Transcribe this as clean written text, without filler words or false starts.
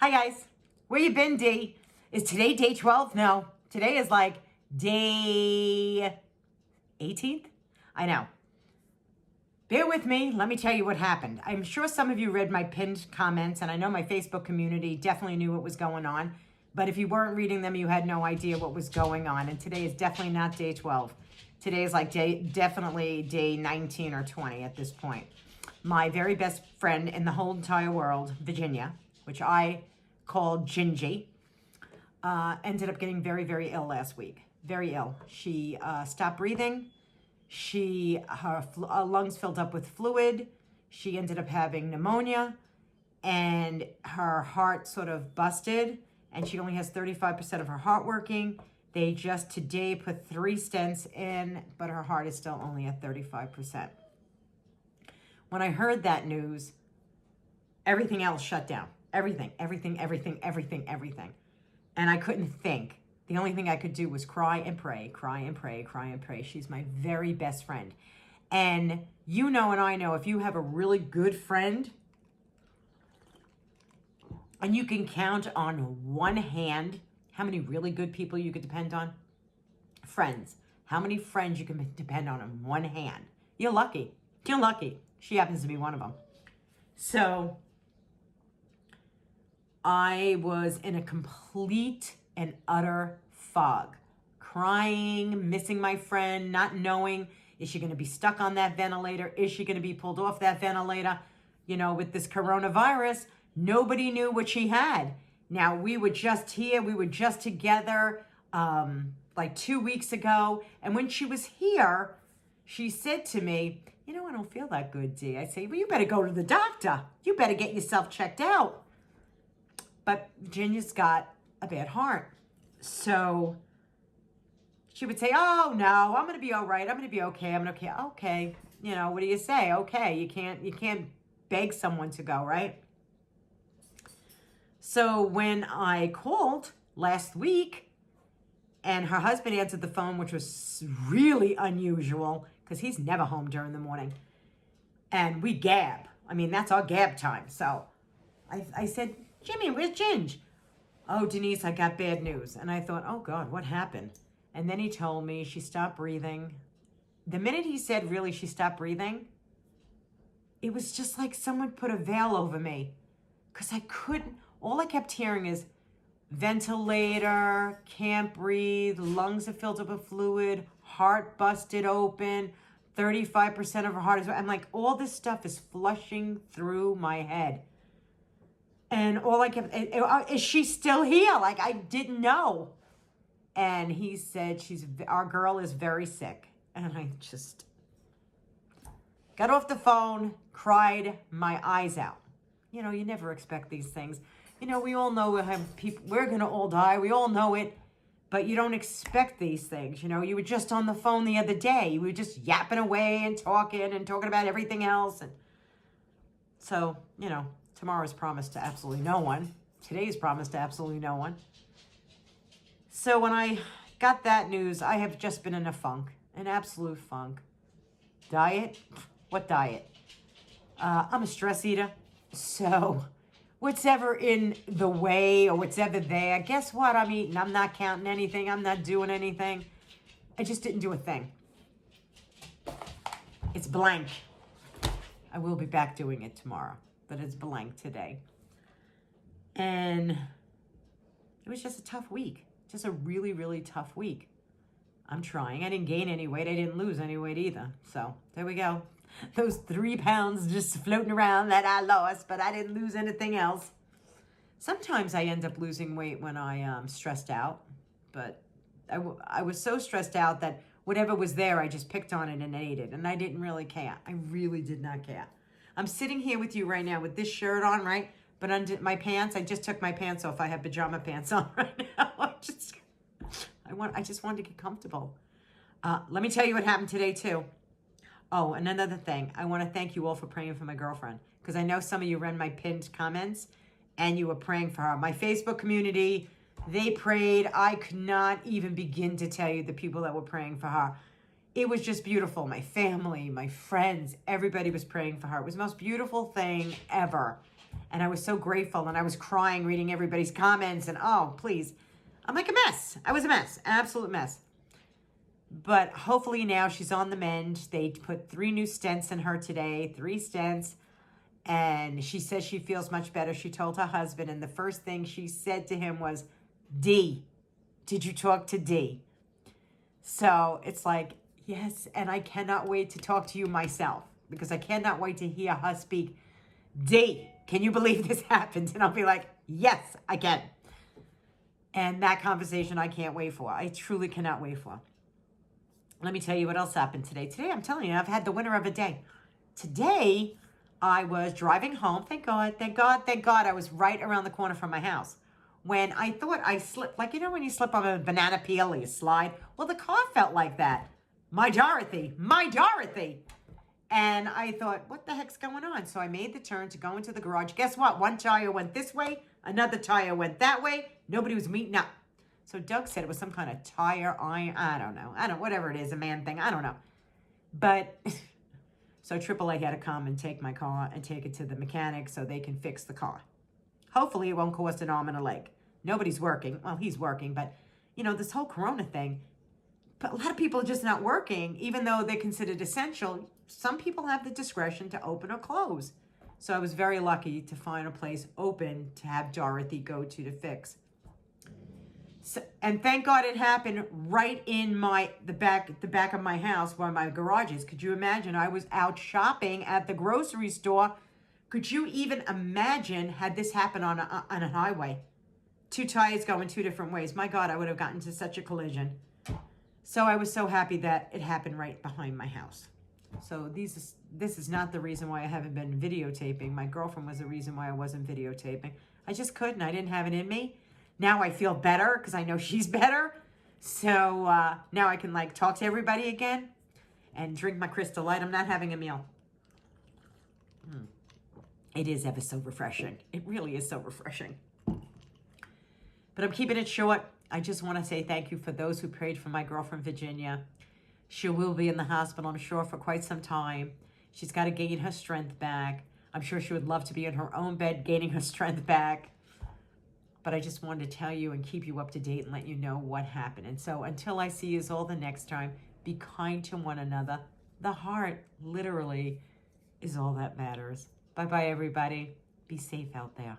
Hi guys, where you been, D? Is today day 12? No, today is like day 18th. I know. Bear with me, let me tell you what happened. I'm sure some of you read my pinned comments, and I know my Facebook community definitely knew what was going on. But if you weren't reading them, you had no idea what was going on. And today is definitely not day 12. Today is like definitely day 19 or 20 at this point. My very best friend in the whole entire world, Virginia, which I called Gingy, ended up getting very, very ill last week. Very ill. She stopped breathing. Her lungs filled up with fluid. She ended up having pneumonia, and her heart sort of busted, and she only has 35% of her heart working. They just today put 3 stents in, but her heart is still only at 35%. When I heard that news, everything else shut down. Everything. And I couldn't think. The only thing I could do was cry and pray. She's my very best friend. And you know, and I know, if you have a really good friend and you can count on one hand how many really good people you could depend on. Friends. How many friends you can depend on one hand. You're lucky. You're lucky. She happens to be one of them. So I was in a complete and utter fog, crying, missing my friend, not knowing, is she going to be stuck on that ventilator? Is she going to be pulled off that ventilator? You know, with this coronavirus, nobody knew what she had. Now, we were just here. We were just together like 2 weeks ago. And when she was here, she said to me, you know, I don't feel that good, Dee. I say, well, you better go to the doctor. You better get yourself checked out. But Virginia's got a bad heart. So she would say, oh, no, I'm going to be all right. I'm going to be okay. I'm okay. Okay. You know, what do you say? Okay. You can't beg someone to go, right? So when I called last week and her husband answered the phone, which was really unusual because he's never home during the morning, and we gab. I mean, that's our gab time. So I said, Jimmy, where's Ginge? Oh, Denise, I got bad news. And I thought, oh, God, what happened? And then he told me she stopped breathing. The minute he said, really, she stopped breathing, it was just like someone put a veil over me. Because I couldn't, all I kept hearing is ventilator, can't breathe, lungs are filled up with fluid, heart busted open, 35% of her heart is, I'm like, all this stuff is flushing through my head. And all I kept, is she still here? Like, I didn't know. And he said, our girl is very sick. And I just got off the phone, cried my eyes out. You know, you never expect these things. You know, we all know we're going to all die. We all know it. But you don't expect these things. You know, you were just on the phone the other day. We were just yapping away and talking about everything else. And so, you know, tomorrow's promised to absolutely no one. Today's promised to absolutely no one. So when I got that news, I have just been in a funk, an absolute funk. Diet? What diet? I'm a stress eater. So what's ever in the way or what's ever there, guess what I'm eating? I'm not counting anything. I'm not doing anything. I just didn't do a thing. It's blank. I will be back doing it tomorrow, but it's blank today. And it was just a tough week. Just a really, really tough week. I'm trying. I didn't gain any weight. I didn't lose any weight either. So there we go. Those 3 pounds just floating around that I lost, but I didn't lose anything else. Sometimes I end up losing weight when I am stressed out, but I was so stressed out that whatever was there, I just picked on it and ate it, and I didn't really care. I really did not care. I'm sitting here with you right now with this shirt on, right? But under my pants, I just took my pants off. I have pajama pants on right now. I just wanted to get comfortable. Let me tell you what happened today too. Oh, and another thing. I want to thank you all for praying for my girlfriend, because I know some of you read my pinned comments and you were praying for her. My Facebook community, they prayed. I could not even begin to tell you the people that were praying for her. It was just beautiful. My family, my friends, everybody was praying for her. It was the most beautiful thing ever. And I was so grateful, and I was crying reading everybody's comments, and oh, please. I'm like a mess. I was a mess, an absolute mess. But hopefully now she's on the mend. They put 3 new stents in her today, 3 stents. And she says she feels much better. She told her husband, and the first thing she said to him was, D, did you talk to D? So it's like, yes, and I cannot wait to talk to you myself, because I cannot wait to hear her speak. D, can you believe this happened? And I'll be like, yes, I can. And that conversation I can't wait for. I truly cannot wait for. Let me tell you what else happened today. Today, I'm telling you, I've had the winner of a day. Today, I was driving home. Thank God, thank God, thank God. I was right around the corner from my house. When I thought I slipped, like, you know when you slip on a banana peel or you slide? Well, the car felt like that. My Dorothy. And I thought, what the heck's going on? So I made the turn to go into the garage. Guess what? One tire went this way. Another tire went that way. Nobody was meeting up. So Doug said it was some kind of tire iron. I don't know, whatever it is, a man thing. I don't know. But so AAA had to come and take my car and take it to the mechanic so they can fix the car. Hopefully it won't cost an arm and a leg. Nobody's working. Well, he's working, but you know, this whole Corona thing, but a lot of people are just not working, even though they're considered essential. Some people have the discretion to open or close. So I was very lucky to find a place open to have Dorothy go to fix. So, and thank God it happened right in the back of my house where my garage is. Could you imagine? I was out shopping at the grocery store. Could you even imagine had this happened on a highway? 2 tires going 2 different ways. My God, I would have gotten to such a collision. So I was so happy that it happened right behind my house. So this is not the reason why I haven't been videotaping. My girlfriend was the reason why I wasn't videotaping. I just couldn't. I didn't have it in me. Now I feel better because I know she's better. So now I can like talk to everybody again and drink my Crystal Light. I'm not having a meal. It is ever so refreshing. It really is so refreshing. But I'm keeping it short. I just want to say thank you for those who prayed for my girlfriend, Virginia. She will be in the hospital, I'm sure, for quite some time. She's got to gain her strength back. I'm sure she would love to be in her own bed, gaining her strength back. But I just wanted to tell you and keep you up to date and let you know what happened. And so until I see you all the next time, be kind to one another. The heart, literally, is all that matters. Bye-bye, everybody. Be safe out there.